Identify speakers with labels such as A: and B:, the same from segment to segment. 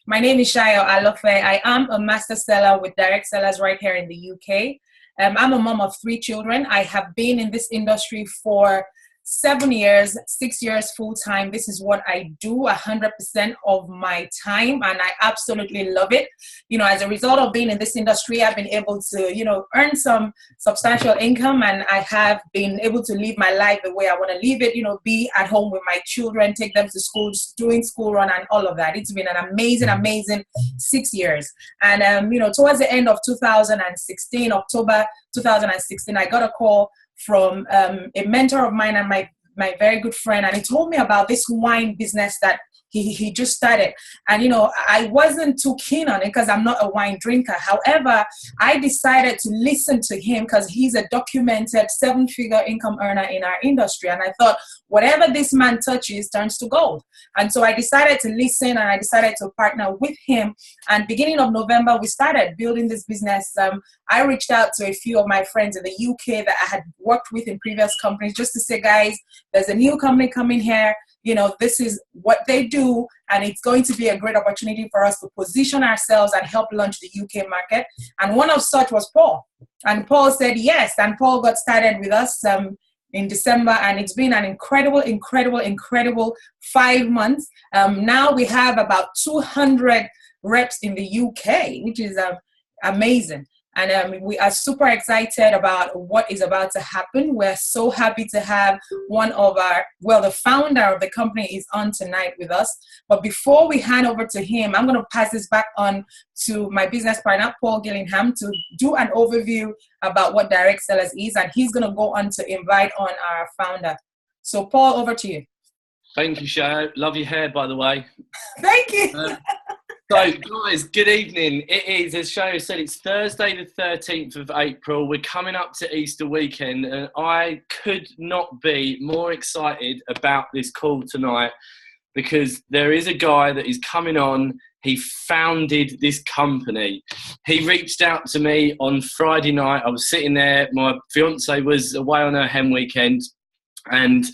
A: My name is Shayo Alofe. I am a master seller with direct sellers right here in the UK. I'm a mom of 3 children. I have been in this industry for 7 years, 6 years full time. This is what I do 100% of my time, and I absolutely love it. As a result of being in this industry, I've been able to, earn some substantial income, and I have been able to live my life the way I want to live it, be at home with my children, take them to school, doing school run and all of that. It's been an amazing 6 years. And, towards the end of 2016, October 2016, I got a call from a mentor of mine and my very good friend, and he told me about this wine business that he just started. And I wasn't too keen on it because I'm not a wine drinker. However, I decided to listen to him because he's a documented 7-figure income earner in our industry, and I thought whatever this man touches turns to gold. And so I decided to listen, and I decided to partner with him. And beginning of November, we started building this business. I reached out to a few of my friends in the UK that I had worked with in previous companies just to say, guys, there's a new company coming here. This is what they do, and it's going to be a great opportunity for us to position ourselves and help launch the UK market. And one of such was Paul. And Paul said yes, and Paul got started with us in December, and it's been an incredible 5 months. Now we have about 200 reps in the UK, which is amazing. And we are super excited about what is about to happen. We're so happy to have the founder of the company is on tonight with us. But before we hand over to him, I'm going to pass this back on to my business partner, Paul Gillingham, to do an overview about what Direct Sellers is. And he's going to go on to invite on our founder. So Paul, over to you.
B: Thank you, Shayo. Love your hair, by the way.
A: Thank you.
B: So, guys, good evening. It is, as Shayo said, it's Thursday the 13th of April. We're coming up to Easter weekend, and I could not be more excited about this call tonight because there is a guy that is coming on. He founded this company. He reached out to me on Friday night. I was sitting there. My fiance was away on her hen weekend, and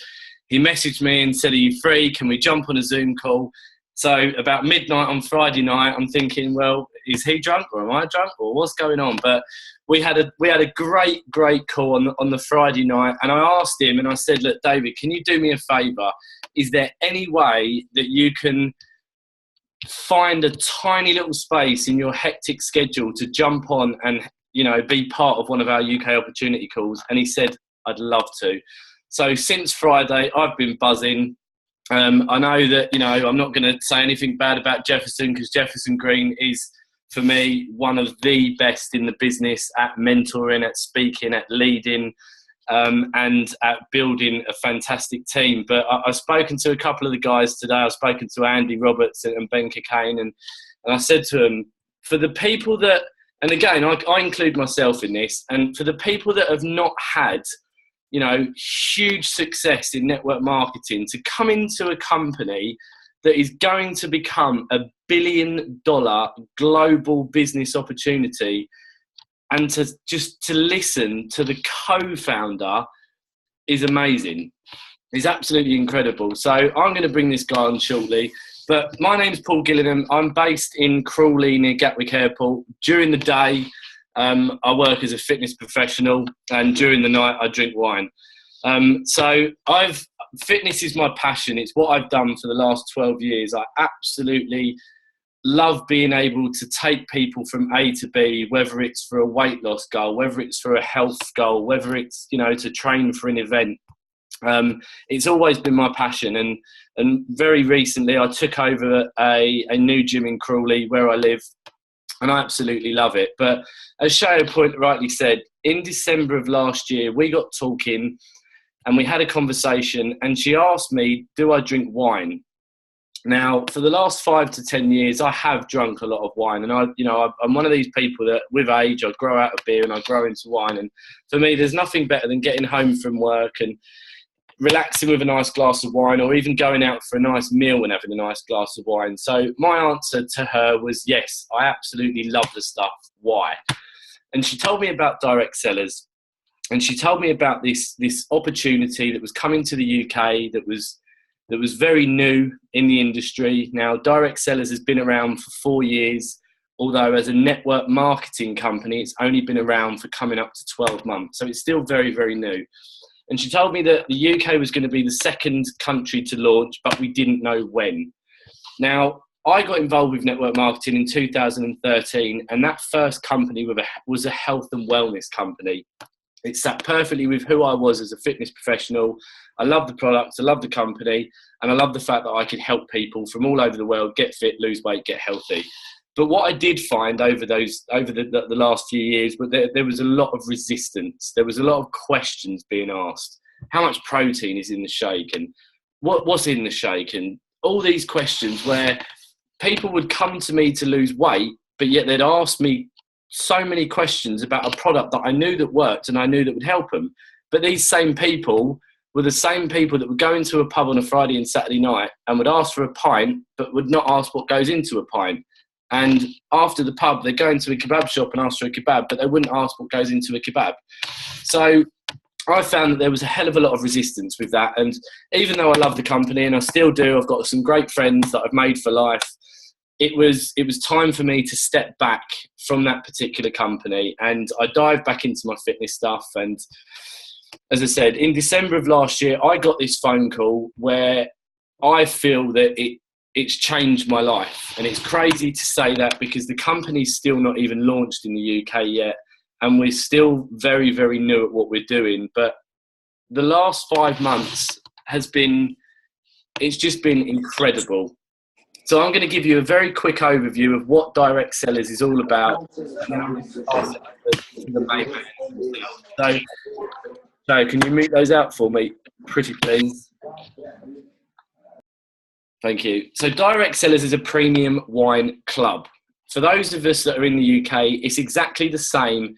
B: he messaged me and said, "Are you free? Can we jump on a Zoom call?" So about midnight on Friday night, I'm thinking, well, is he drunk or am I drunk or what's going on? But we had a great call on the Friday night, and I asked him and I said, look, David, can you do me a favour? Is there any way that you can find a tiny little space in your hectic schedule to jump on and be part of one of our UK opportunity calls? And he said, I'd love to. So since Friday, I've been buzzing. I know that, I'm not going to say anything bad about Jefferson because Jefferson Green is, for me, one of the best in the business at mentoring, at speaking, at leading, and at building a fantastic team. But I've spoken to a couple of the guys today. I've spoken to Andy Roberts and Ben Cockayne, and I said to them, for the people that, and again, I include myself in this, and for the people that have not had huge success in network marketing, to come into a company that is going to become a $1 billion global business opportunity, and to listen to the co-founder is amazing. It's absolutely incredible. So I'm going to bring this guy on shortly. But my name's Paul Gillingham. I'm based in Crawley near Gatwick Airport. During the day, I work as a fitness professional, and during the night I drink wine. Fitness is my passion. It's what I've done for the last 12 years. I absolutely love being able to take people from A to B, whether it's for a weight loss goal, whether it's for a health goal, whether it's, to train for an event. It's always been my passion. And very recently I took over a new gym in Crawley where I live, and I absolutely love it. But as Shayo rightly said, in December of last year, we got talking and we had a conversation, and she asked me, do I drink wine? Now, for the last 5 to 10 years, I have drunk a lot of wine. And I'm one of these people that with age, I grow out of beer and I grow into wine. And for me, there's nothing better than getting home from work and relaxing with a nice glass of wine, or even going out for a nice meal and having a nice glass of wine. So my answer to her was, yes, I absolutely love the stuff. Why? And she told me about direct sellers, and she told me about this opportunity that was coming to the UK, that was that was very new in the industry. Now, Direct Cellars has been around for 4 years, although as a network marketing company, it's only been around for coming up to 12 months. So it's still very, very new. And she told me that the UK was going to be the second country to launch, but we didn't know when. Now, I got involved with network marketing in 2013, and that first company was a health and wellness company. It sat perfectly with who I was as a fitness professional. I love the products, I love the company, and I love the fact that I could help people from all over the world get fit, lose weight, get healthy. But what I did find over the last few years, but there was a lot of resistance. There was a lot of questions being asked. How much protein is in the shake, and what's in the shake, and all these questions where people would come to me to lose weight, but yet they'd ask me so many questions about a product that I knew that worked and I knew that would help them. But these same people were the same people that would go into a pub on a Friday and Saturday night and would ask for a pint, but would not ask what goes into a pint. And after the pub, they'd go into a kebab shop and ask for a kebab, but they wouldn't ask what goes into a kebab. So I found that there was a hell of a lot of resistance with that. And even though I love the company, and I still do, I've got some great friends that I've made for life, it was time for me to step back from that particular company. And I dived back into my fitness stuff. And as I said, in December of last year, I got this phone call where I feel that it's changed my life. And it's crazy to say that because the company's still not even launched in the UK yet. And we're still very, very new at what we're doing. But the last 5 months it's just been incredible. So I'm going to give you a very quick overview of what Direct Cellars is all about. So can you mute those out for me, pretty please? Thank you. So Direct Cellars is a premium wine club. For those of us that are in the UK, it's exactly the same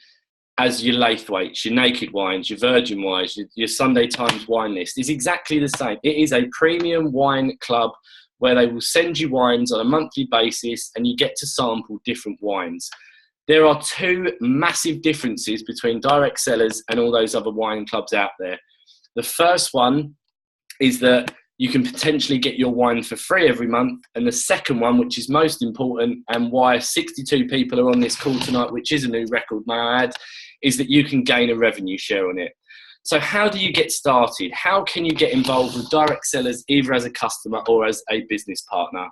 B: as your Laithwaites, your Naked Wines, your Virgin Wines, your Sunday Times wine list. It's exactly the same. It is a premium wine club where they will send you wines on a monthly basis and you get to sample different wines. There are 2 massive differences between Direct Cellars and all those other wine clubs out there. The first one is that you can potentially get your wine for free every month. And the second one, which is most important and why 62 people are on this call tonight, which is a new record, may I add, is that you can gain a revenue share on it. So how do you get started? How can you get involved with Direct Cellars either as a customer or as a business partner?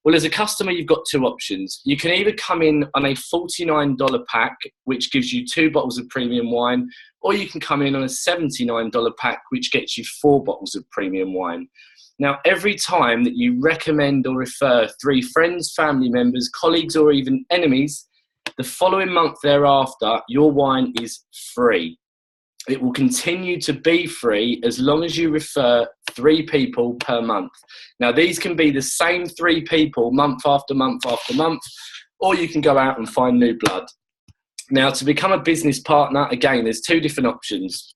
B: Well, as a customer, you've got 2 options. You can either come in on a $49 pack, which gives you 2 bottles of premium wine, or you can come in on a $79 pack, which gets you 4 bottles of premium wine. Now, every time that you recommend or refer 3 friends, family members, colleagues, or even enemies, the following month thereafter, your wine is free. It will continue to be free as long as you refer 3 people per month. Now, these can be the same 3 people month after month after month, or you can go out and find new blood. Now, to become a business partner, again, there's 2 different options.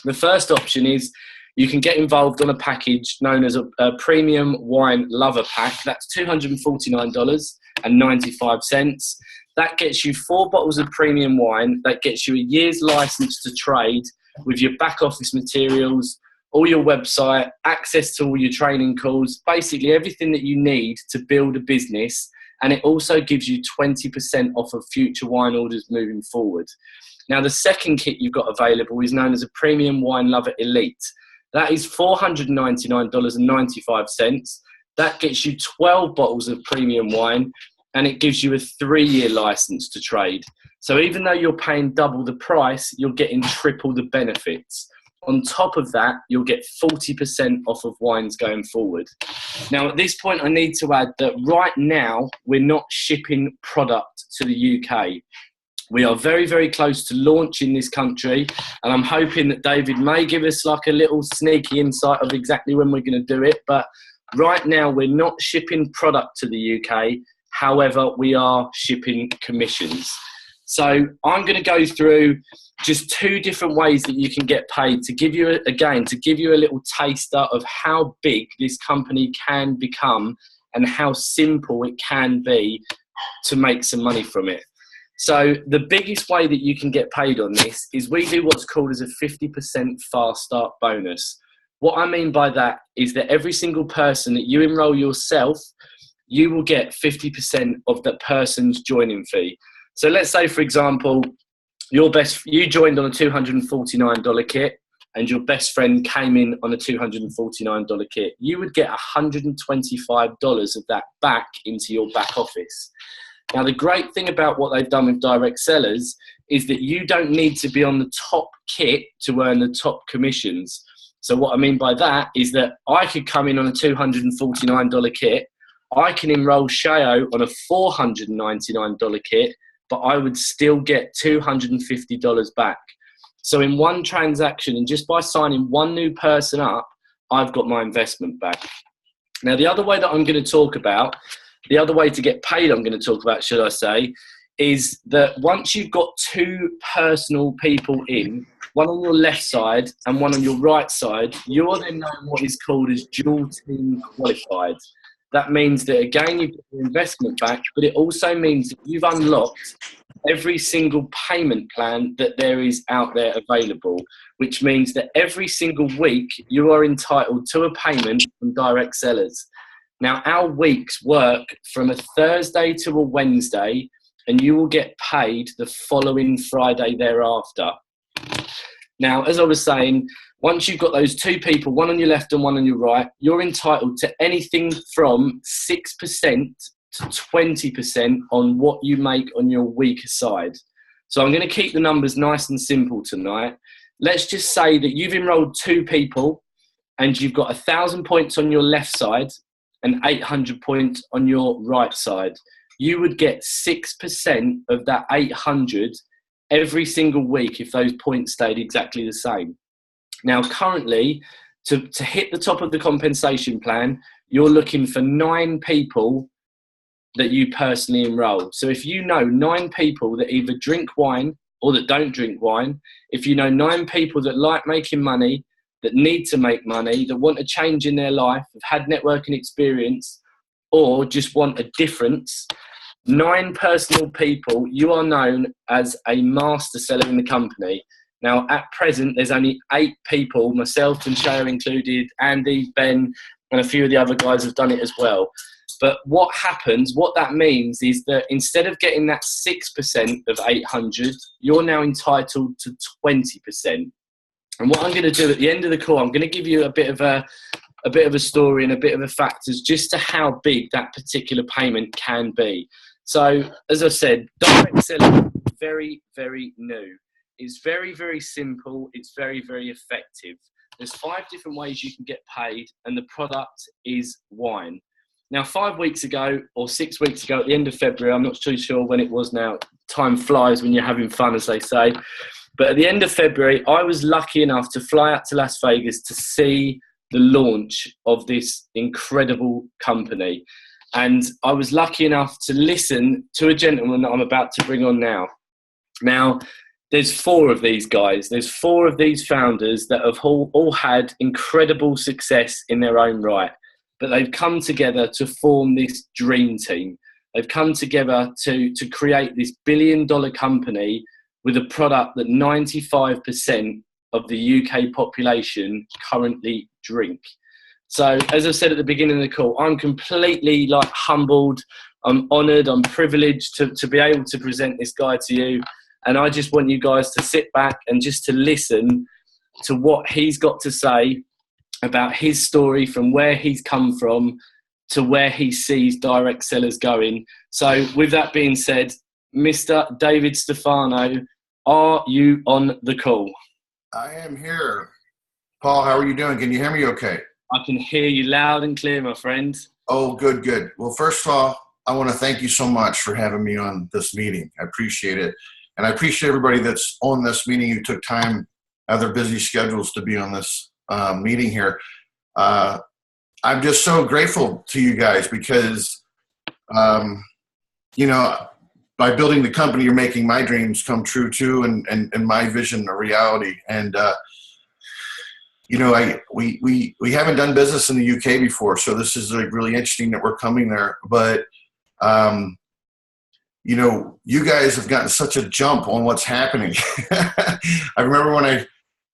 B: The first option is you can get involved on a package known as a premium wine lover pack. That's $249.95. That gets you 4 bottles of premium wine. That gets you a year's license to trade with your back office materials, all your website, access to all your training calls, basically everything that you need to build a business. And it also gives you 20% off of future wine orders moving forward. Now, the second kit you've got available is known as a Premium Wine Lover Elite. That is $499.95. That gets you 12 bottles of premium wine, and it gives you a 3-year license to trade. So even though you're paying double the price, you're getting triple the benefits. On top of that, you'll get 40% off of wines going forward. Now, at this point, I need to add that right now, we're not shipping product to the UK. We are very, very close to launch in this country, and I'm hoping that David may give us like a little sneaky insight of exactly when we're going to do it. But right now, we're not shipping product to the UK. However, we are shipping commissions. So I'm going to go through just 2 different ways that you can get paid to give you, a little taster of how big this company can become and how simple it can be to make some money from it. So the biggest way that you can get paid on this is we do what's called as a 50% fast start bonus. What I mean by that is that every single person that you enroll yourself, you will get 50% of that person's joining fee. So let's say, for example, you joined on a $249 kit and your best friend came in on a $249 kit. You would get $125 of that back into your back office. Now, the great thing about what they've done with direct sellers is that you don't need to be on the top kit to earn the top commissions. So what I mean by that is that I could come in on a $249 kit. I can enroll Shayo on a $499 kit, but I would still get $250 back. So in one transaction, and just by signing one new person up, I've got my investment back. Now, the other way that I'm going to talk about, the other way to get paid I'm going to talk about, should I say, is that once you've got two personal people in, one on your left side and one on your right side, you're then known what is called as dual team qualified. That means that, again, you've got your investment back, but it also means that you've unlocked every single payment plan that there is out there available, which means that every single week you are entitled to a payment from direct sellers. Now, our weeks work from a Thursday to a Wednesday, and you will get paid the following Friday thereafter. Now, as I was saying, once you've got those two people, one on your left and one on your right, you're entitled to anything from 6% to 20% on what you make on your week aside. So I'm going to keep the numbers nice and simple tonight. Let's just say that you've enrolled two people and you've got 1,000 points on your left side and 800 points on your right side. You would get 6% of that 800 every single week if those points stayed exactly the same. Now, currently, to hit the top of the compensation plan, you're looking for 9 people that you personally enroll. So if you know 9 people that either drink wine or that don't drink wine, if you know 9 people that like making money, that need to make money, that want a change in their life, have had networking experience, or just want a difference, 9 personal people, you are known as a master seller in the company. Now, at present, there's only 8 people, myself and Shayo included, Andy, Ben, and a few of the other guys have done it as well. But what happens, what that means is that instead of getting that 6% of 800, you're now entitled to 20%. And what I'm going to do at the end of the call, I'm going to give you a bit of a story and a bit of a fact as just to how big that particular payment can be. So, as I said, direct selling is very, very new. It's very, very simple. It's very, very effective. There's 5 different ways you can get paid, and the product is wine. Now, 5 weeks ago or 6 weeks ago, at the end of February, I'm not too sure when it was now. Time flies when you're having fun, as they say. But at the end of February, I was lucky enough to fly out to Las Vegas to see the launch of this incredible company. And I was lucky enough to listen to a gentleman that I'm about to bring on now. Now, there's 4 of these guys. There's 4 of these founders that have all had incredible success in their own right. But they've come together to form this dream team. They've come together to create this billion-dollar company with a product that 95% of the UK population currently drink. So, as I said at the beginning of the call, I'm completely humbled. I'm honoured. I'm privileged to be able to present this guy to you. And I just want you guys to sit back and just to listen to what he's got to say about his story, from where he's come from to where he sees direct sellers going. So with that being said, Mr. David DiStefano, are you on the call?
C: I am here. Paul, how are you doing? Can you hear me okay?
B: I can hear you loud and clear, my friend.
C: Oh, good, good. Well, first of all, I want to thank you so much for having me on this meeting. I appreciate it. And I appreciate everybody that's on this meeting who took time out of their busy schedules to be on this meeting here. I'm just so grateful to you guys because, by building the company, you're making my dreams come true too, and my vision a reality. And, we haven't done business in the UK before, so this is really interesting that we're coming there. But, you guys have gotten such a jump on what's happening. I remember when I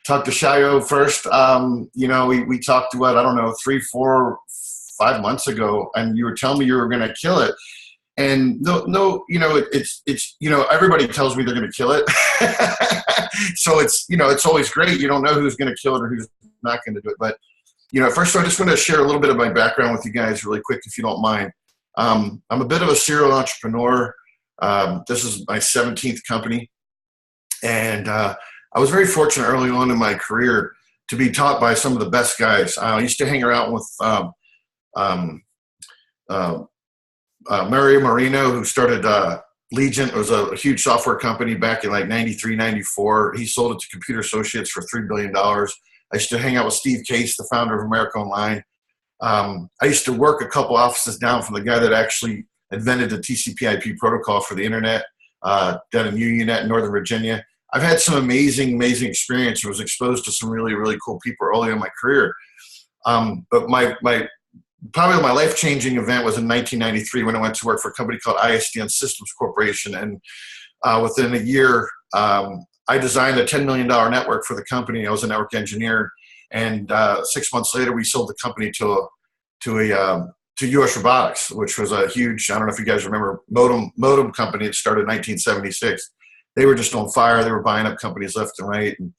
C: talked to Shayo first. We talked, I don't know, 3, 4, 5 months ago, and you were telling me you were going to kill it. And it's everybody tells me they're going to kill it. So it's always great. You don't know who's going to kill it or who's not going to do it. But, first I just want to share a little bit of my background with you guys really quick, if you don't mind. I'm a bit of a serial entrepreneur. This is my 17th company. And I was very fortunate early on in my career to be taught by some of the best guys. I used to hang around with Mario Marino, who started Legent. It was a huge software company back in like 93, 94. He sold it to Computer Associates for $3 billion. I used to hang out with Steve Case, the founder of America Online. I used to work a couple offices down from the guy that actually invented the TCP/IP protocol for the internet down in UNInet in Northern Virginia. I've had some amazing experience. I was exposed to some really, really cool people early in my career. But probably my life-changing event was in 1993 when I went to work for a company called ISDN Systems Corporation. And within a year, I designed a $10 million network for the company. I was a network engineer. And 6 months later, we sold the company to US Robotics, which was a huge, I don't know if you guys remember, modem company that started in 1976. They were just on fire. They were buying up companies left and right. And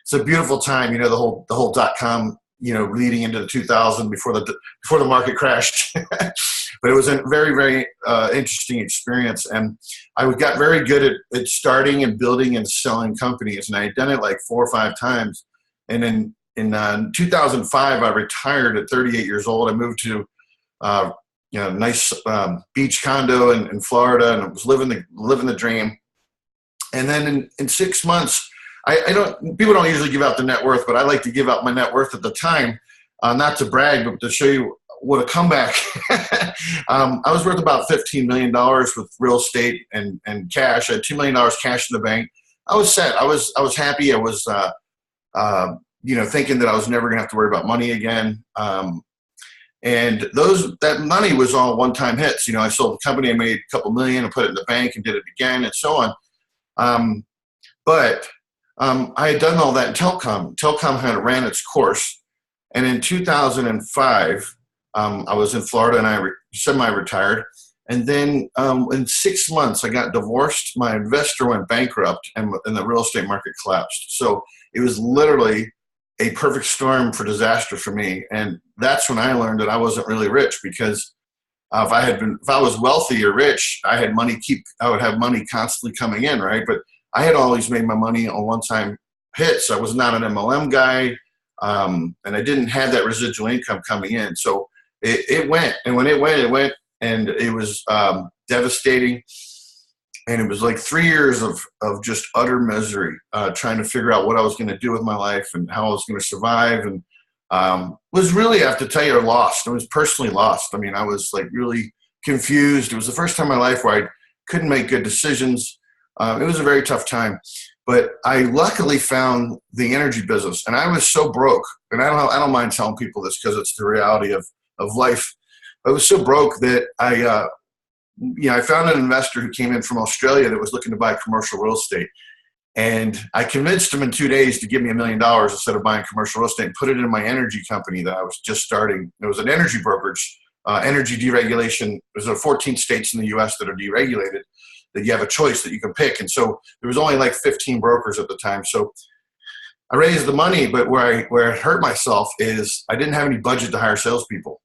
C: it's a beautiful time, the whole .com, leading into the 2000 before the market crashed. But it was a very, very interesting experience. And I got very good at starting and building and selling companies. And I had done it like 4 or 5 times. And then in 2005, I retired at 38 years old. I moved to a nice beach condo in Florida, and I was living the dream. And then in 6 months, people don't usually give out the net worth, but I like to give out my net worth at the time, not to brag, but to show you what a comeback. I was worth about $15 million with real estate and cash. I had $2 million cash in the bank. I was set. I was happy. I was, thinking that I was never going to have to worry about money again. And that money was all one-time hits. I sold the company, I made a couple million, and put it in the bank and did it again, and so on. But I had done all that in telecom. Telecom had ran its course. And in 2005, I was in Florida and I semi-retired. And then in 6 months, I got divorced. My investor went bankrupt and the real estate market collapsed. So it was literally a perfect storm for disaster for me. And that's when I learned that I wasn't really rich, because if I was wealthy or rich, I would have money constantly coming in, right? But I had always made my money on one-time hits. I was not an MLM guy, and I didn't have that residual income coming in. So it went, and when it went, and it was devastating. And it was like 3 years of just utter misery, trying to figure out what I was going to do with my life and how I was going to survive. And was really, I have to tell you, lost. I was personally lost. I mean, I was like really confused. It was the first time in my life where I couldn't make good decisions. It was a very tough time. But I luckily found the energy business, and I was so broke. And I don't mind telling people this because it's the reality of life. I was so broke that I found an investor who came in from Australia that was looking to buy commercial real estate. And I convinced him in 2 days to give me $1 million instead of buying commercial real estate, and put it in my energy company that I was just starting. It was an energy brokerage, energy deregulation. There's 14 states in the U.S. that are deregulated, that you have a choice that you can pick. And so there was only like 15 brokers at the time. So I raised the money, but where I hurt myself is I didn't have any budget to hire salespeople.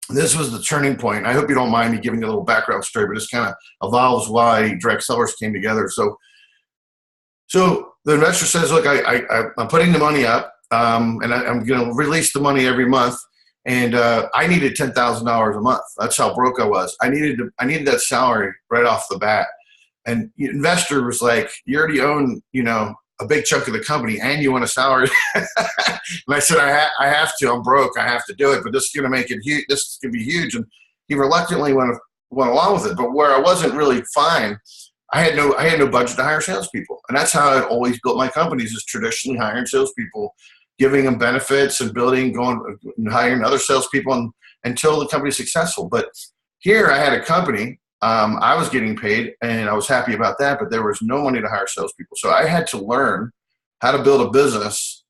C: This was the turning point. I hope you don't mind me giving you a little background story, but this kind of evolves why direct sellers came together. So the investor says, look, I'm putting the money up, and I'm going to release the money every month. And I needed $10,000 a month. That's how broke I was. I needed that salary right off the bat. And the investor was like, you already own, a big chunk of the company, and you want a salary. And I said, I have to. I'm broke. I have to do it. But this is going to make it huge. This is going to be huge. And he reluctantly went along with it. But where I wasn't really fine, I had no budget to hire salespeople. And that's how I'd always built my companies, is traditionally hiring salespeople, giving them benefits and going and hiring other salespeople until the company's successful. But here I had a company. I was getting paid, and I was happy about that, but there was no money to hire salespeople. So I had to learn how to build a business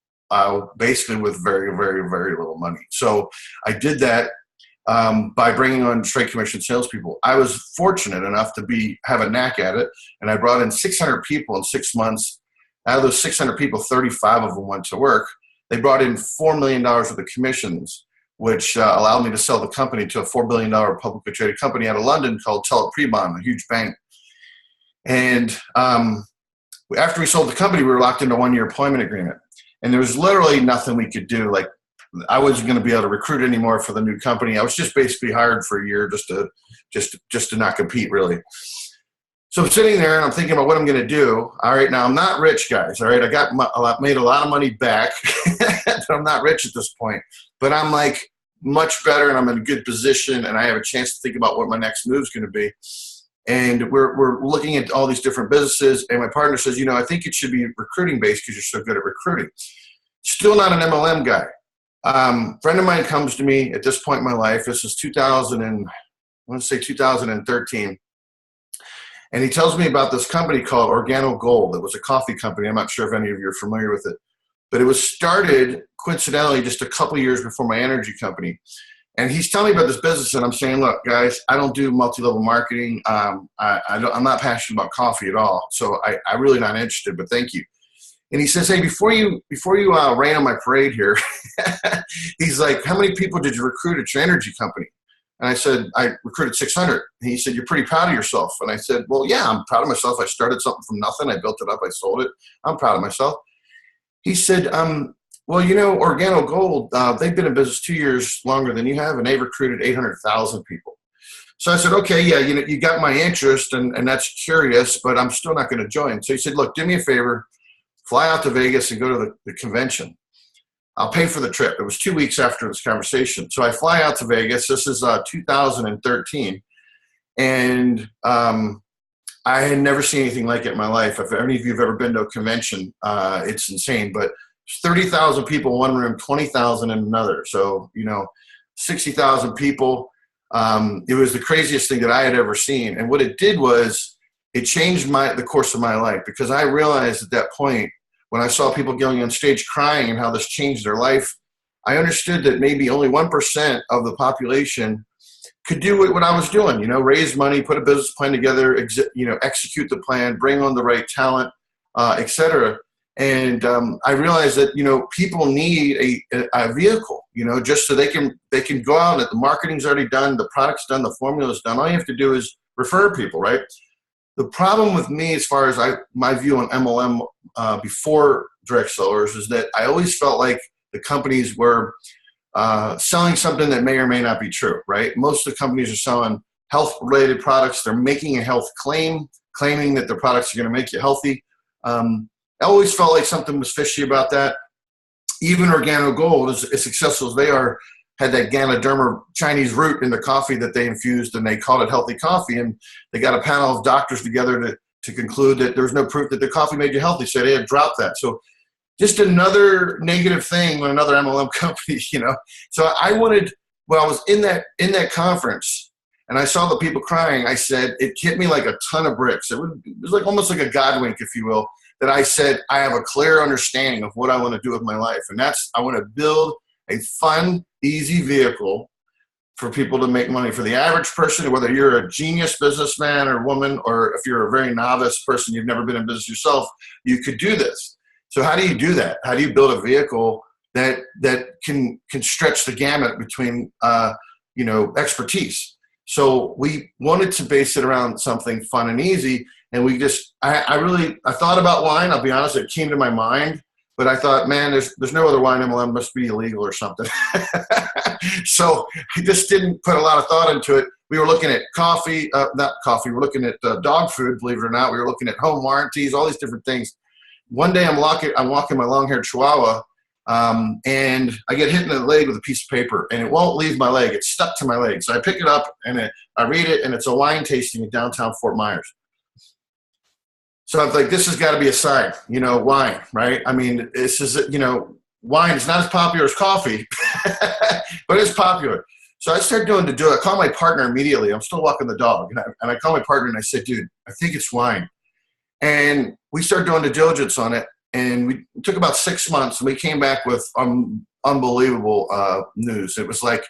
C: basically with very, very, very little money. So I did that by bringing on straight commission salespeople. I was fortunate enough to have a knack at it, and I brought in 600 people in 6 months. Out of those 600 people, 35 of them went to work. They brought in $4 million worth of commissions, which allowed me to sell the company to a $4 billion publicly traded company out of London called Cellar, a huge bank. And after we sold the company, we were locked into a 1-year employment agreement. And there was literally nothing we could do. Like, I wasn't going to be able to recruit anymore for the new company. I was just basically hired for a year just to not compete, really. So I'm sitting there and I'm thinking about what I'm going to do. All right, now I'm not rich, guys. All right, made a lot of money back. I'm not rich at this point, but I'm like much better, and I'm in a good position, and I have a chance to think about what my next move is going to be. And we're looking at all these different businesses, and my partner says, I think it should be recruiting based because you're so good at recruiting. Still not an MLM guy. Friend of mine comes to me at this point in my life. This is 2013. And he tells me about this company called Organo Gold. It was a coffee company. I'm not sure if any of you are familiar with it, but it was started coincidentally just a couple years before my energy company. And he's telling me about this business, and I'm saying, look, guys, I don't do multi-level marketing. I'm not passionate about coffee at all, so I'm really not interested, but thank you. And he says, hey, before you rain on my parade here, he's like, how many people did you recruit at your energy company? And I said, I recruited 600. And he said, you're pretty proud of yourself. And I said, well, yeah, I'm proud of myself. I started something from nothing. I built it up. I sold it. I'm proud of myself. He said, well, Organo Gold, they've been in business 2 years longer than you have, and they've recruited 800,000 people. So I said, okay, yeah, you got my interest, and that's curious, but I'm still not going to join. So he said, look, do me a favor, fly out to Vegas and go to the convention. I'll pay for the trip. It was 2 weeks after this conversation. So I fly out to Vegas. This is 2013. And I had never seen anything like it in my life. If any of you have ever been to a convention, it's insane. But 30,000 people in one room, 20,000 in another. So, 60,000 people. It was the craziest thing that I had ever seen. And what it did was it changed the course of my life, because I realized at that point, when I saw people going on stage crying and how this changed their life, I understood that maybe only 1% of the population could do what I was doing, raise money, put a business plan together, execute the plan, bring on the right talent, et cetera. And I realized that, people need a vehicle, just so they can go out, and the marketing's already done, the product's done, the formula's done. All you have to do is refer people, right? The problem with me, as far as my view on MLM before direct sellers, is that I always felt like the companies were selling something that may or may not be true, right? Most of the companies are selling health-related products. They're making a health claim, claiming that their products are going to make you healthy. I always felt like something was fishy about that. Even Organo Gold, as successful as they are, had that Ganoderma Chinese root in the coffee that they infused, and they called it healthy coffee. And they got a panel of doctors together to conclude that there's no proof that the coffee made you healthy. So they had dropped that. So just another negative thing with another MLM company, So I wanted, when I was in that conference and I saw the people crying, I said, it hit me like a ton of bricks. It was like almost like a God wink, if you will, that I said, I have a clear understanding of what I want to do with my life. And I want to build a fun, easy vehicle for people to make money. For the average person, whether you're a genius businessman or woman, or if you're a very novice person, you've never been in business yourself, you could do this. So how do you do that? How do you build a vehicle that can stretch the gamut between expertise? So we wanted to base it around something fun and easy. And I thought about wine. I'll be honest, it came to my mind. But I thought, man, there's no other wine MLM, must be illegal or something. So I just didn't put a lot of thought into it. We were looking at not coffee. We're looking at dog food, believe it or not. We were looking at home warranties, all these different things. One day I'm walking my long-haired Chihuahua, and I get hit in the leg with a piece of paper, and it won't leave my leg. It's stuck to my leg. So I pick it up, and I read it, and it's a wine tasting in downtown Fort Myers. So I'm like, this has got to be a sign, wine, right? I mean, this is, wine is not as popular as coffee, but it's popular. So I started I call my partner immediately. I'm still walking the dog. And I call my partner and I said, dude, I think it's wine. And we started doing the diligence on it. and we took about 6 months, and we came back with unbelievable news. It was like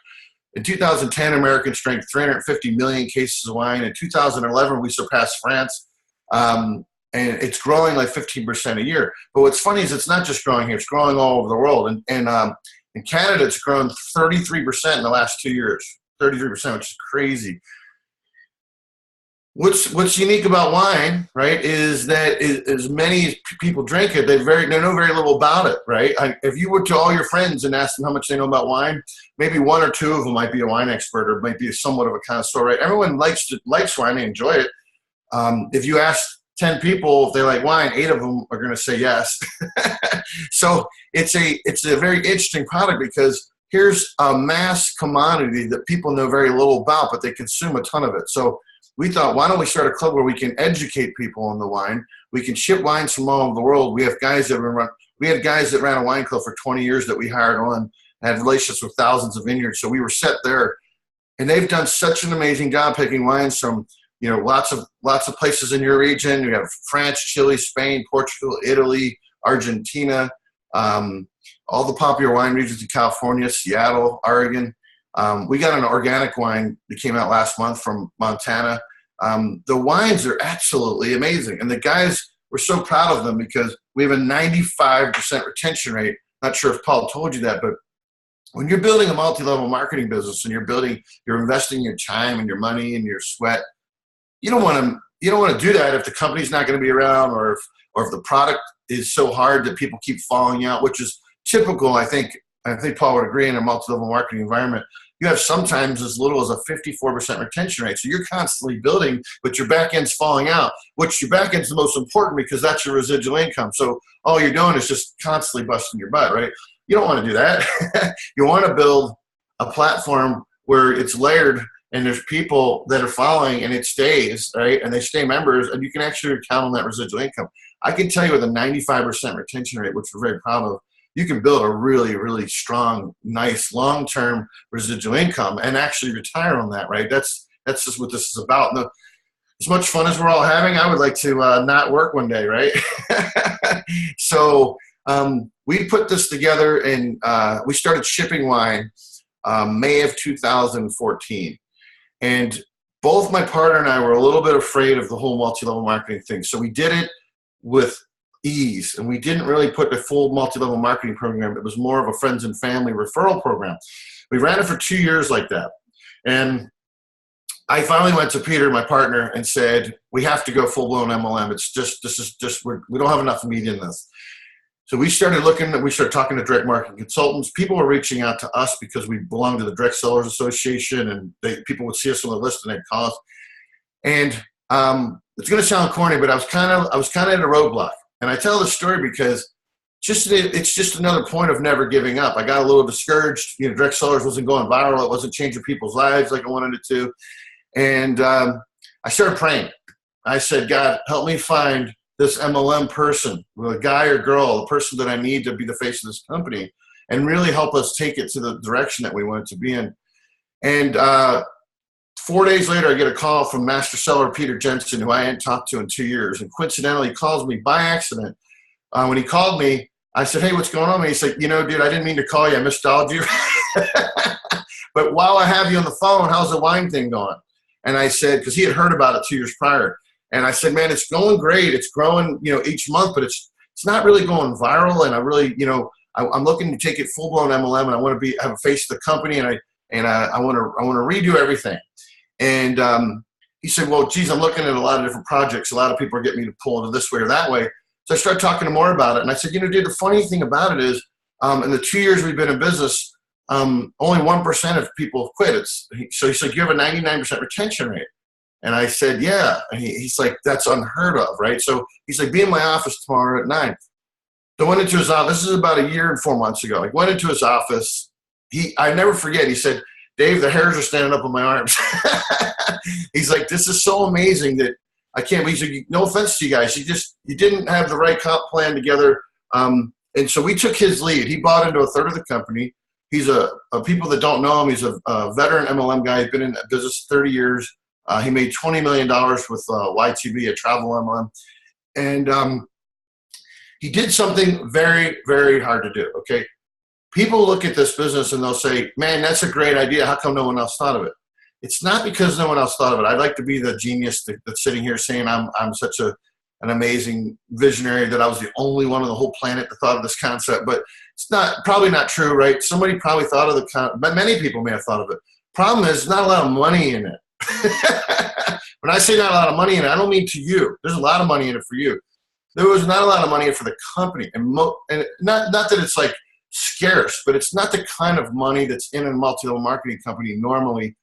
C: in 2010, Americans drank 350 million cases of wine. In 2011, we surpassed France, and it's growing like 15% a year. But what's funny is it's not just growing here; it's growing all over the world. And in Canada, it's grown 33% in the last 2 years. 33%, which is crazy. What's unique about wine, right, is that as many as people drink it, they know very little about it, right? If you were to all your friends and ask them how much they know about wine, maybe one or two of them might be a wine expert or might be somewhat of a connoisseur, right? Everyone likes wine, they enjoy it. If you ask 10 people if they like wine, 8 of them are going to say yes. So it's a very interesting product because here's a mass commodity that people know very little about, but they consume a ton of it. So we thought, why don't we start a club where we can educate people on the wine? We can ship wines from all over the world. We have guys that ran a wine club for 20 years that we hired on, had relationships with thousands of vineyards. So we were set there, and they've done such an amazing job picking wines from, lots of places in your region. You have France, Chile, Spain, Portugal, Italy, Argentina, all the popular wine regions in California, Seattle, Oregon. We got an organic wine that came out last month from Montana. The wines are absolutely amazing. And the guys, we're so proud of them because we have a 95% retention rate. Not sure if Paul told you that, but when you're building a multi-level marketing business and you're investing your time and your money and your sweat, you don't want to do that if the company's not going to be around or if the product is so hard that people keep falling out, which is typical, I think Paul would agree, in a multi-level marketing environment. You have sometimes as little as a 54% retention rate. So you're constantly building, but your back end's falling out, which your back end's the most important because that's your residual income. So all you're doing is just constantly busting your butt, right? You don't want to do that. You want to build a platform where it's layered and there's people that are following and it stays, right? And they stay members and you can actually count on that residual income. I can tell you with a 95% retention rate, which we're very proud of, you can build a really, really strong, nice, long-term residual income and actually retire on that, right? That's just what this is about. And as much fun as we're all having, I would like to not work one day, right? So we put this together and we started shipping wine May of 2014. And both my partner and I were a little bit afraid of the whole multi-level marketing thing. So we did it with ease, and we didn't really put a full multi-level marketing program. It was more of a friends and family referral program. We ran it for 2 years like that. And I finally went to Peter, my partner, and said, we have to go full-blown MLM. We don't have enough meat in this. So we started talking to direct marketing consultants. People were reaching out to us because we belong to the Direct Sellers Association, and people would see us on the list and they'd call us. And it's going to sound corny, but I was kind of at a roadblock. And I tell this story because it's just another point of never giving up. I got a little discouraged. Direct Sellers wasn't going viral. It wasn't changing people's lives like I wanted it to. And I started praying. I said, God, help me find this MLM person, a guy or girl, the person that I need to be the face of this company, and really help us take it to the direction that we want it to be in. And 4 days later, I get a call from Master Cellar Peter Jensen, who I hadn't talked to in 2 years. And coincidentally, he calls me by accident. When he called me, I said, hey, what's going on? And he's like, dude, I didn't mean to call you. I misdialed you. But while I have you on the phone, how's the wine thing going? And I said, because he had heard about it 2 years prior. And I said, man, it's going great. It's growing, each month, but it's not really going viral. And I really, I'm looking to take it full blown MLM, and I want to have a face of the company, and I want to redo everything. And he said, well, geez, I'm looking at a lot of different projects. A lot of people are getting me to pull into this way or that way. So I started talking to more about it. And I said, dude, the funny thing about it is, in the 2 years we've been in business, only 1% of people have quit. So he's like, you have a 99% retention rate. And I said, yeah. And he's like, that's unheard of, right? So he's like, be in my office tomorrow at 9. So I went into his office. This is about 1 year and 4 months ago. I went into his office. I never forget. He said, Dave, the hairs are standing up on my arms. He's like, this is so amazing that I can't believe. He's like, no offense to you guys. You didn't have the right comp plan together. And so we took his lead. He bought into a third of the company. He's people that don't know him, he's a veteran MLM guy. He's been in business 30 years. He made $20 million with YTB, a travel MLM. And He did something very, very hard to do, okay? People look at this business and they'll say, man, that's a great idea. How come no one else thought of it? It's not because no one else thought of it. I'd like to be the genius that's sitting here saying I'm such an amazing visionary that I was the only one on the whole planet that thought of this concept, but it's probably not true, right? Somebody probably thought of the concept, but many people may have thought of it. Problem is, there's not a lot of money in it. When I say not a lot of money in it, I don't mean to you. There's a lot of money in it for you. There was not a lot of money in it for the company, and not that it's like scarce, but it's not the kind of money that's in a multi-level marketing company normally,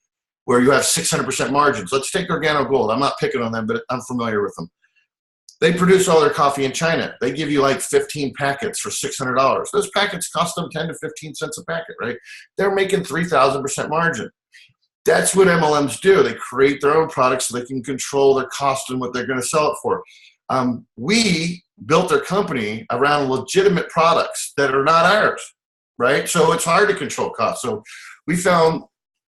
C: where you have 600% margins. Let's take Organo Gold. I'm not picking on them, but I'm familiar with them. They produce all their coffee in China. They give you like 15 packets for $600. Those packets cost them 10 to 15 cents a packet, right? They're making 3,000% margin. That's what MLMs do. They create their own products so they can control their cost and what they're going to sell it for. We built our company around legitimate products that are not ours, right? So it's hard to control costs. So we found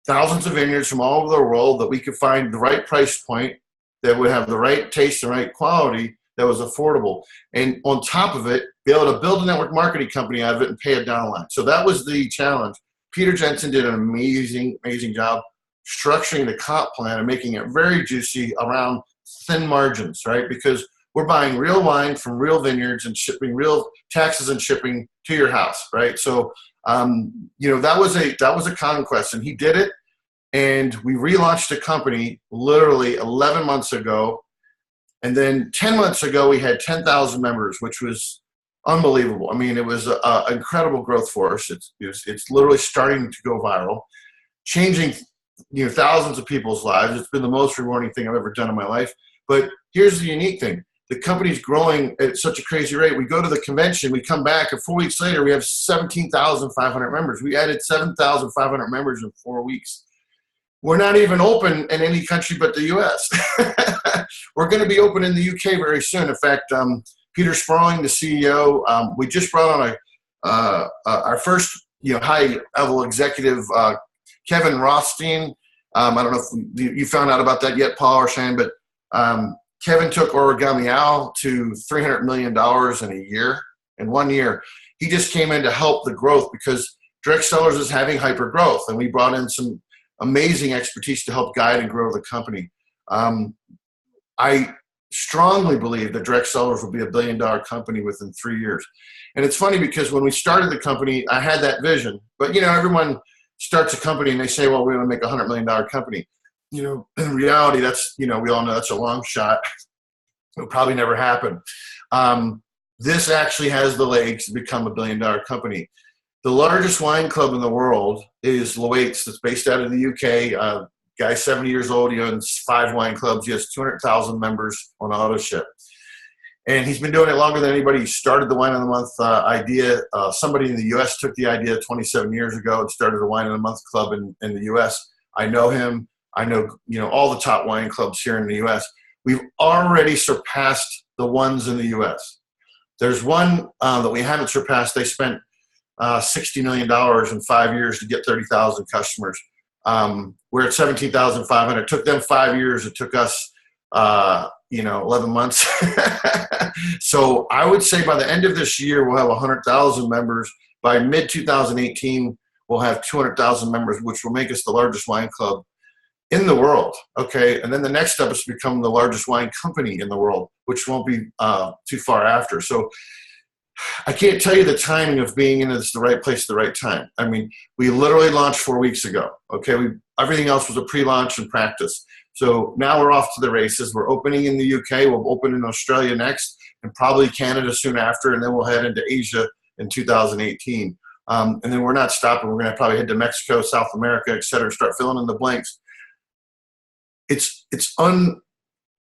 C: thousands of vineyards from all over the world that we could find the right price point that would have the right taste and right quality that was affordable. And on top of it, be able to build a network marketing company out of it and pay it down the line. So that was the challenge. Peter Jensen did an amazing, amazing job structuring the comp plan and making it very juicy around thin margins, right? Because we're buying real wine from real vineyards and shipping real taxes and shipping to your house, right? So, that was a conquest, and he did it. And we relaunched the company literally 11 months ago. And then 10 months ago, we had 10,000 members, which was unbelievable. I mean, it was an incredible growth for us. It's literally starting to go viral, changing thousands of people's lives. It's been the most rewarding thing I've ever done in my life. But here's the unique thing. The company's growing at such a crazy rate. We go to the convention, we come back, and 4 weeks later, we have 17,500 members. We added 7,500 members in 4 weeks. We're not even open in any country but the U.S. We're going to be open in the U.K. very soon. In fact, Peter Sparling, the CEO, we just brought on our first high-level executive, Kevin Rothstein. I don't know if you found out about that yet, Paul or Shane, but Kevin took Origami Al to $300 million in 1 year. He just came in to help the growth because Direct Cellars is having hyper growth, and we brought in some amazing expertise to help guide and grow the company. I strongly believe that Direct Cellars will be $1 billion company within 3 years. And it's funny because when we started the company, I had that vision. But, everyone starts a company and they say, well, we want to make a $100 million company. In reality, that's, we all know that's a long shot. It'll probably never happen. This actually has the legs to become $1 billion company. The largest wine club in the world is Loates, that's based out of the UK. Guy's 70 years old. He owns 5 wine clubs. He has 200,000 members on auto ship. And he's been doing it longer than anybody. He started the Wine of the Month idea. Somebody in the U.S. took the idea 27 years ago and started a Wine of the Month club in the U.S. I know him. I know all the top wine clubs here in the U.S. We've already surpassed the ones in the U.S. There's one that we haven't surpassed. They spent $60 million in 5 years to get 30,000 customers. We're at 17,500. It took them 5 years. It took us, 11 months. So I would say by the end of this year, we'll have 100,000 members. By mid-2018, we'll have 200,000 members, which will make us the largest wine club in the world. Okay. And then the next step is to become the largest wine company in the world, which won't be too far after. So I can't tell you the timing of being in the right place at the right time. I mean, we literally launched 4 weeks ago. Okay. Everything else was a pre-launch and practice. So now we're off to the races. We're opening in the UK. We'll open in Australia next and probably Canada soon after. And then we'll head into Asia in 2018. And then we're not stopping. We're going to probably head to Mexico, South America, et cetera, start filling in the blanks.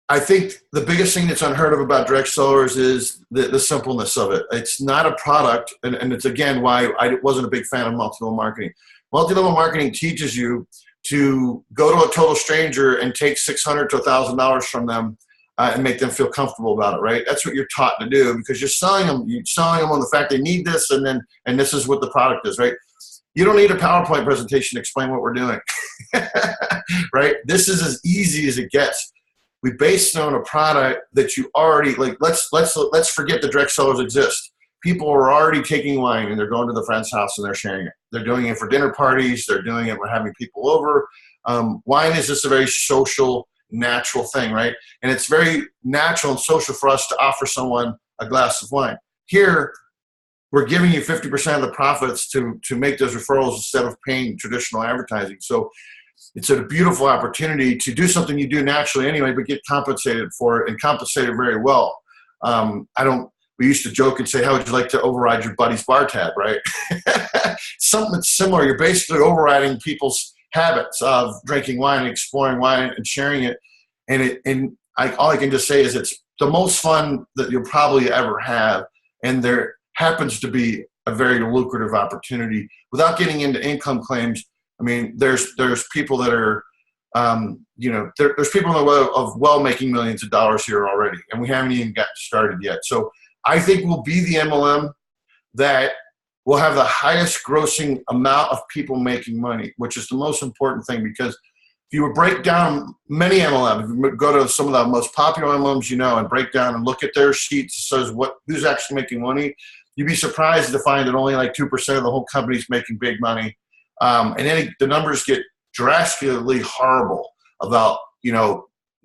C: I think the biggest thing that's unheard of about Direct Cellars is the simpleness of it. It's not a product, and it's again why I wasn't a big fan of multi-level marketing. Multi-level marketing teaches you to go to a total stranger and take $600 to $1,000 from them and make them feel comfortable about it, right? That's what you're taught to do because you're selling them on the fact they need this, and this is what the product is, right? You don't need a PowerPoint presentation to explain what we're doing, right? This is as easy as it gets. we based it on a product that you already like. Let's forget the direct sellers exist. People are already taking wine and they're going to the friend's house and they're sharing it. They're doing it for dinner parties. They're doing it for having people over. Wine is just a very social, natural thing, right? And it's very natural and social for us to offer someone a glass of wine. Here, we're giving you 50% of the profits to make those referrals instead of paying traditional advertising. So it's a beautiful opportunity to do something you do naturally anyway, but get compensated for it and compensated very well. We used to joke and say, how would you like to override your buddy's bar tab, right? Something similar. You're basically overriding people's habits of drinking wine and exploring wine and sharing it. All I can just say is it's the most fun that you'll probably ever have. And there happens to be a very lucrative opportunity. Without getting into income claims, I mean, there's people that are, there's people in the world of making millions of dollars here already, and we haven't even gotten started yet. So I think we'll be the MLM that will have the highest grossing amount of people making money, which is the most important thing, because if you would break down many MLMs, if you go to some of the most popular MLMs and break down and look at their sheets that says who's actually making money, you'd be surprised to find that only like 2% of the whole company is making big money. And then the numbers get drastically horrible about,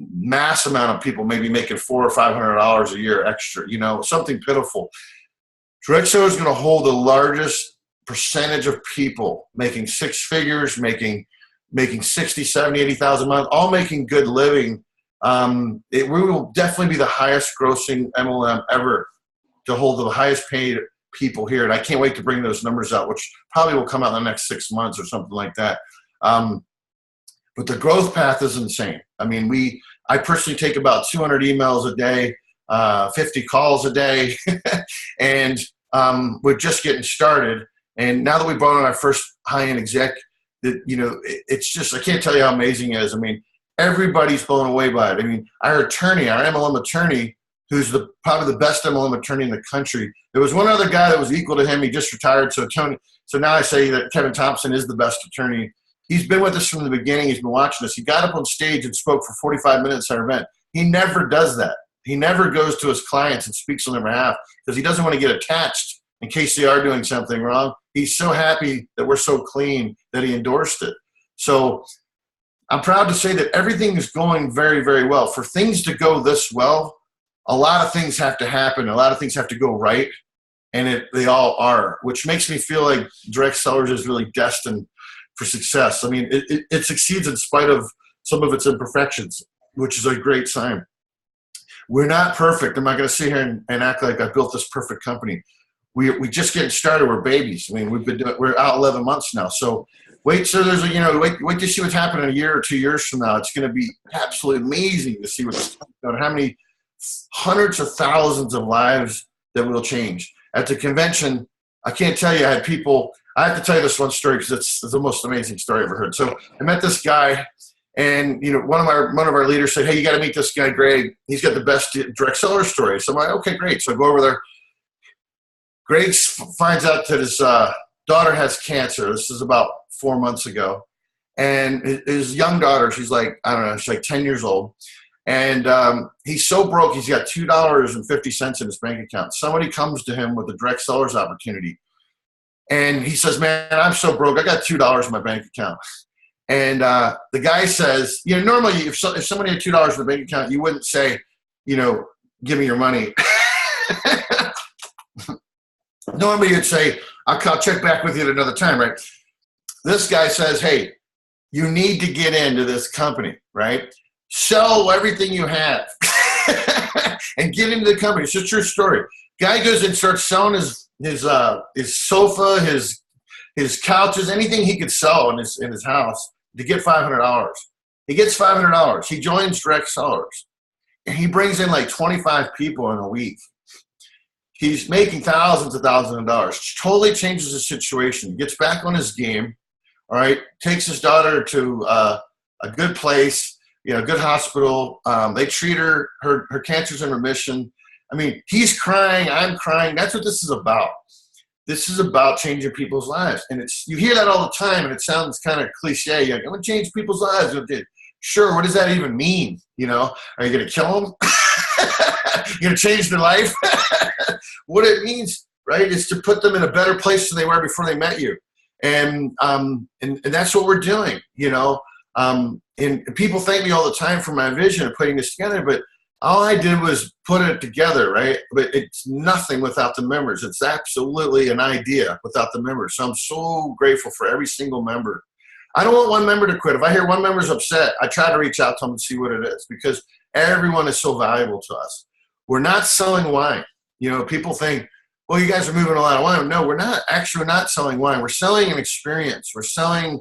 C: mass amount of people maybe making $400 or $500 a year extra, something pitiful. Direct Cellar is going to hold the largest percentage of people making six figures, making 60, 70, 80,000 a month, all making good living. We will definitely be the highest grossing MLM ever to hold the highest paid people here. And I can't wait to bring those numbers out, which probably will come out in the next 6 months or something like that. But the growth path is insane. I mean, I personally take about 200 emails a day, 50 calls a day, and we're just getting started. And now that we brought on our first high-end exec, it's just, I can't tell you how amazing it is. I mean, everybody's blown away by it. I mean, our MLM attorney, who's probably the best MLM attorney in the country. There was one other guy that was equal to him. He just retired. So now I say that Kevin Thompson is the best attorney. He's been with us from the beginning. He's been watching us. He got up on stage and spoke for 45 minutes at our event. He never does that. He never goes to his clients and speaks on their behalf because he doesn't want to get attached in case they are doing something wrong. He's so happy that we're so clean that he endorsed it. So I'm proud to say that everything is going very, very well. For things to go this well, a lot of things have to happen. A lot of things have to go right, and they all are, which makes me feel like Direct Cellars is really destined for success. I mean, it succeeds in spite of some of its imperfections, which is a great sign. We're not perfect. I'm not going to sit here and act like I built this perfect company. We just getting started. We're babies. I mean, we're out 11 months now. So wait to see what's happening a year or 2 years from now. It's going to be absolutely amazing to see how many hundreds of thousands of lives that will change. At the convention, I can't tell you, I have to tell you this one story because it's the most amazing story I've ever heard. So I met this guy, and one of our leaders said, "Hey, you got to meet this guy, Greg. He's got the best direct seller story." So I'm like, "Okay, great." So I go over there. Greg finds out that his daughter has cancer. This is about 4 months ago, and his young daughter, she's like 10 years old. And he's so broke, he's got $2.50 in his bank account. Somebody comes to him with a direct sellers opportunity. And he says, "Man, I'm so broke. I got $2 in my bank account." And the guy says, normally if somebody had $2 in the bank account, you wouldn't say, "Give me your money." Normally you'd say, I'll check back with you at another time, right? This guy says, "Hey, you need to get into this company, right? Sell everything you have and get into the company." It's a true story. Guy goes and starts selling his sofa, his couches, anything he could sell in his house to get $500. He gets $500. He joins Direct Cellars, and he brings in like 25 people in a week. He's making thousands of dollars. Totally changes the situation. Gets back on his game. All right, takes his daughter to a good place. Good hospital. They treat her cancer's in remission. I mean, he's crying, I'm crying. That's what this is about. This is about changing people's lives. And you hear that all the time, and it sounds kind of cliche. I'm going to change people's lives. Sure, what does that even mean? You know, are you going to kill them? You're going to change their life? What it means, right, is to put them in a better place than they were before they met you. And that's what we're doing, you know. And people thank me all the time for my vision of putting this together, but all I did was put it together, right? But it's nothing without the members. It's absolutely an idea without the members. So I'm so grateful for every single member. I don't want one member to quit. If I hear one member's upset, I try to reach out to them and see what it is, because everyone is so valuable to us. We're not selling wine. You know, people think, well, you guys are moving a lot of wine. No, we're not. Actually, we're not selling wine. We're selling an experience. We're selling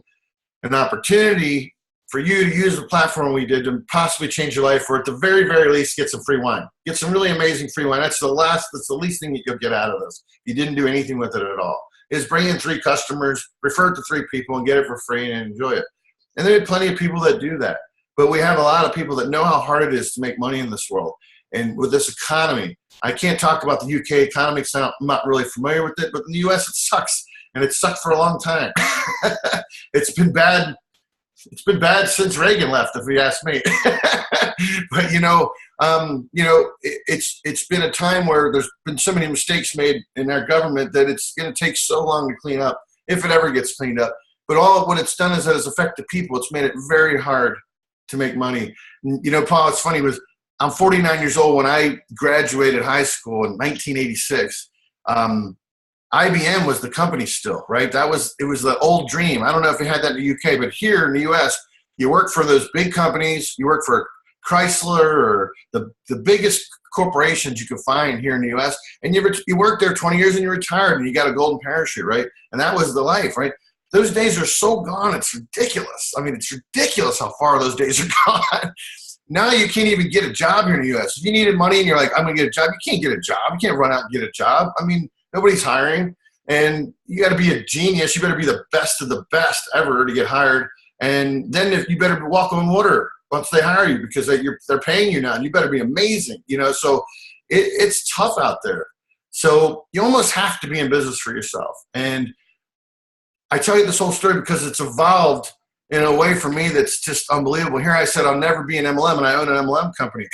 C: an opportunity for you to use the platform we did to possibly change your life, or at the very, very least, get some free wine. Get some really amazing free wine. That's the least thing that you'll get out of this. You didn't do anything with it at all. Is bring in 3 customers, refer it to 3 people, and get it for free and enjoy it. And there are plenty of people that do that. But we have a lot of people that know how hard it is to make money in this world. And with this economy, I can't talk about the UK economy because I'm not really familiar with it, but in the US it sucks. And it sucked for a long time. It's been bad. It's been bad since Reagan left, if you ask me. But it's been a time where there's been so many mistakes made in our government that it's going to take so long to clean up, if it ever gets cleaned up. But all what it's done is that it's affected people. It's made it very hard to make money. You know, Paul, it's funny, I'm 49 years old. When I graduated high school in 1986, IBM was the company still, right? It was the old dream. I don't know if you had that in the UK, but here in the US, you work for those big companies. You work for Chrysler or the biggest corporations you could find here in the US, and you worked there 20 years and you retired and you got a golden parachute, right? And that was the life, right? Those days are so gone, it's ridiculous. I mean, it's ridiculous how far those days are gone. Now you can't even get a job here in the US. If you needed money and you're like, I'm going to get a job, you can't get a job. You can't run out and get a job. I mean, nobody's hiring, and you got to be a genius. You better be the best of the best ever to get hired. And then if you better walk on water once they hire you, because they're paying you now, and you better be amazing, you know. So it's tough out there. So you almost have to be in business for yourself. And I tell you this whole story because it's evolved in a way for me that's just unbelievable. Here I said I'll never be an MLM, and I own an MLM company.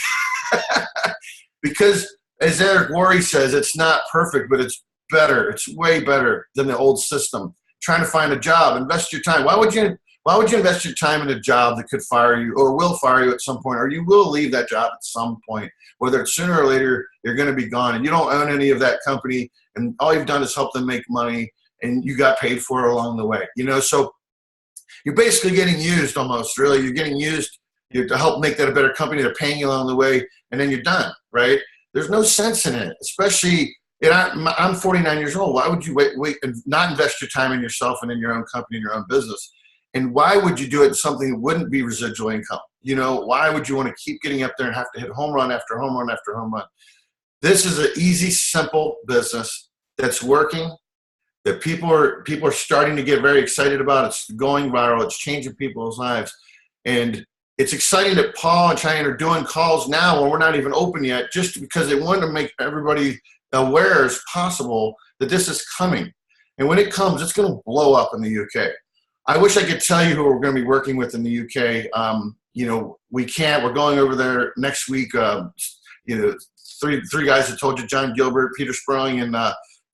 C: Because as Eric Worre says, it's not perfect, but it's better. It's way better than the old system. Trying to find a job, invest your time. Why would you invest your time in a job that could fire you or will fire you at some point, or you will leave that job at some point, whether it's sooner or later, you're going to be gone and you don't own any of that company, and all you've done is help them make money and you got paid for it along the way, you know? So you're basically getting used almost, really. You're getting used to help make that a better company. They're paying you along the way, and then you're done, right? There's no sense in it, especially, I'm 49 years old. Why would you wait and not invest your time in yourself and in your own company and your own business? And why would you do it in something that wouldn't be residual income? You know, why would you want to keep getting up there and have to hit home run after home run after home run? This is an easy, simple business that's working, that people are starting to get very excited about. It's going viral. It's changing people's lives. And it's exciting that Paul and Cheyenne are doing calls now when we're not even open yet, just because they want to make everybody aware as possible that this is coming. And when it comes, it's going to blow up in the UK. I wish I could tell you who we're going to be working with in the UK. You know, we can't. We're going over there next week. You know, three guys I told you, John Gilbert, Peter Sperling, and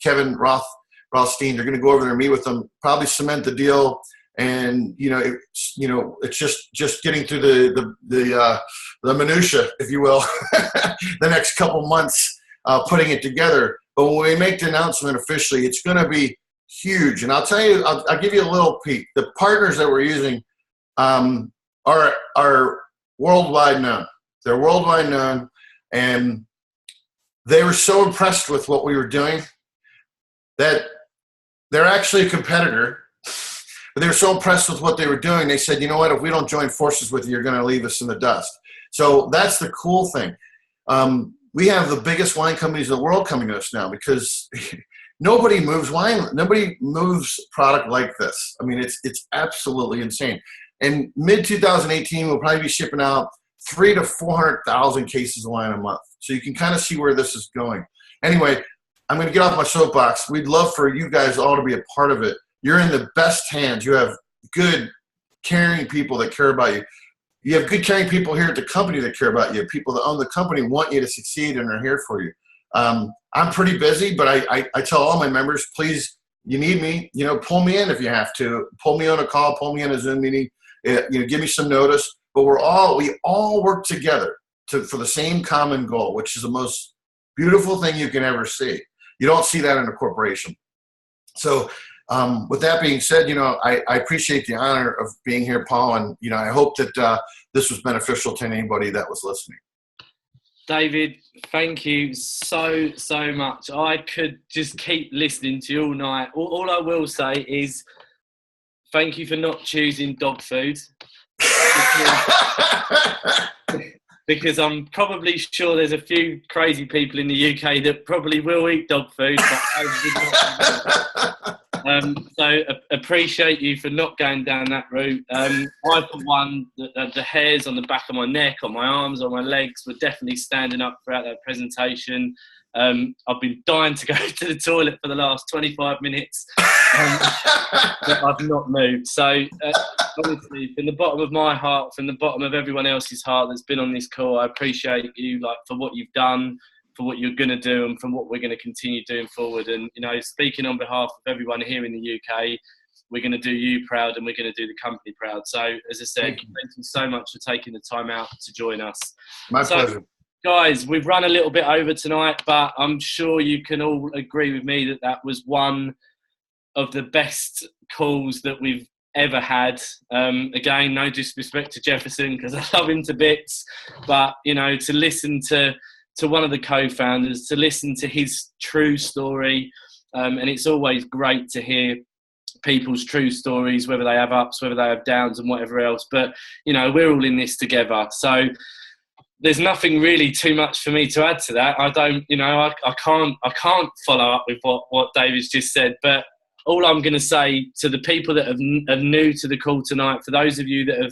C: Kevin Rothstein. They're going to go over there and meet with them, probably cement the deal. And it's just getting through the minutia, if you will, the next couple months, putting it together. But when we make the announcement officially, it's going to be huge. And I'll tell you, I'll give you a little peek. The partners that we're using are worldwide known. They're worldwide known, and they were so impressed with what we were doing that they're actually a competitor. But they were so impressed with what they were doing, they said, you know what, if we don't join forces with you, you're going to leave us in the dust. So that's the cool thing. We have the biggest wine companies in the world coming to us now, because nobody moves wine. Nobody moves product like this. I mean, it's absolutely insane. And mid-2018, we'll probably be shipping out 300,000 to 400,000 cases of wine a month. So you can kind of see where this is going. Anyway, I'm going to get off my soapbox. We'd love for you guys all to be a part of it. You're in the best hands. You have good, caring people that care about you. You have good, caring people here at the company that care about you. People that own the company want you to succeed and are here for you. I'm pretty busy, but I tell all my members, please, you need me, pull me in if you have to. Pull me on a call, pull me in a Zoom meeting, give me some notice. But we all work together for the same common goal, which is the most beautiful thing you can ever see. You don't see that in a corporation. So with that being said, I appreciate the honor of being here, Paul, and I hope that this was beneficial to anybody that was listening.
B: David, thank you so much. I could just keep listening to you all night. All I will say is thank you for not choosing dog food. Because I'm probably sure there's a few crazy people in the UK that probably will eat dog food, but I would not. So appreciate you for not going down that route. I, for one, the hairs on the back of my neck, on my arms, on my legs were definitely standing up throughout that presentation. I've been dying to go to the toilet for the last 25 minutes, but I've not moved. So honestly, from the bottom of my heart, from the bottom of everyone else's heart that's been on this call, I appreciate you for what you've done, for what you're going to do, and from what we're going to continue doing forward. And speaking on behalf of everyone here in the UK, we're going to do you proud, and we're going to do the company proud. So as I said, thank you so much for taking the time out to join us.
C: My pleasure.
B: Guys, we've run a little bit over tonight, but I'm sure you can all agree with me that was one of the best calls that we've ever had. Again, no disrespect to Jefferson, because I love him to bits, but to listen to one of the co-founders, to listen to his true story, and it's always great to hear people's true stories, whether they have ups, whether they have downs, and whatever else. But we're all in this together, so there's nothing really too much for me to add to that. I don't, I can't follow up with what David's just said. But all I'm going to say to the people that are new to the call tonight, for those of you that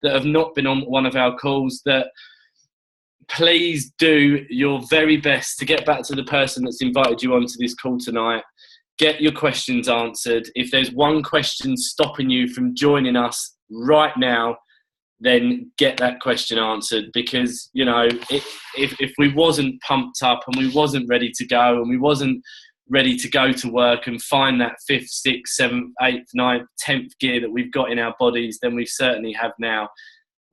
B: have not been on one of our calls, that please do your very best to get back to the person that's invited you onto this call tonight. Get your questions answered. If there's one question stopping you from joining us right now, then get that question answered, because if we wasn't pumped up and we wasn't ready to go, and we wasn't ready to go to work and find that 5th, 6th, 7th, 8th, 9th, 10th gear that we've got in our bodies, then we certainly have now.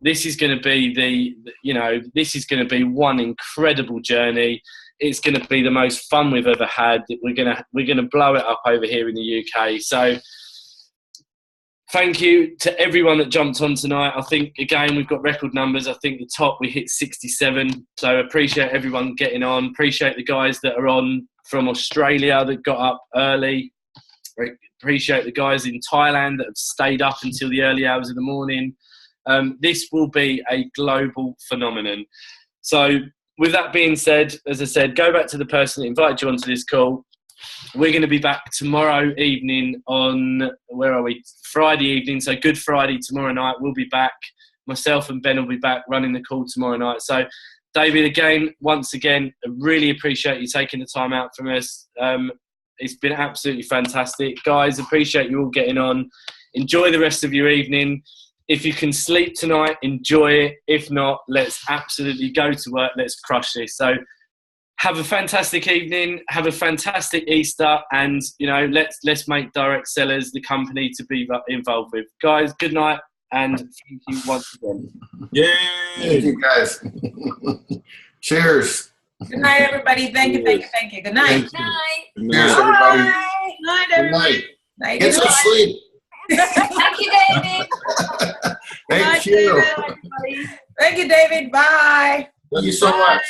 B: This is going to be this is going to be one incredible journey. It's going to be the most fun we've ever had. We're going to blow it up over here in the UK. So thank you to everyone that jumped on tonight. I think, again, we've got record numbers. I think the top, we hit 67. So appreciate everyone getting on. Appreciate the guys that are on from Australia that got up early. Appreciate the guys in Thailand that have stayed up until the early hours of the morning. This will be a global phenomenon. So with that being said, as I said, go back to the person that invited you onto this call. We're going to be back tomorrow evening on, Friday evening. So Good Friday tomorrow night. We'll be back. Myself and Ben will be back running the call tomorrow night. So David, once again, I really appreciate you taking the time out from us. It's been absolutely fantastic. Guys, appreciate you all getting on. Enjoy the rest of your evening. If you can sleep tonight, enjoy it. If not, let's absolutely go to work. Let's crush this. So have a fantastic evening. Have a fantastic Easter. And, let's make Direct Cellars the company to be involved with. Guys, good night. And thank you once again.
C: Yay! Thank you, guys. Cheers.
A: Good night, everybody. Thank you. Good night.
C: Good night. Cheers, everybody.
A: Good night, everybody.
C: Night. Get some sleep.
D: Thank you, David.
C: Thank you.
A: Thank you, David. Bye.
C: Thank you so much.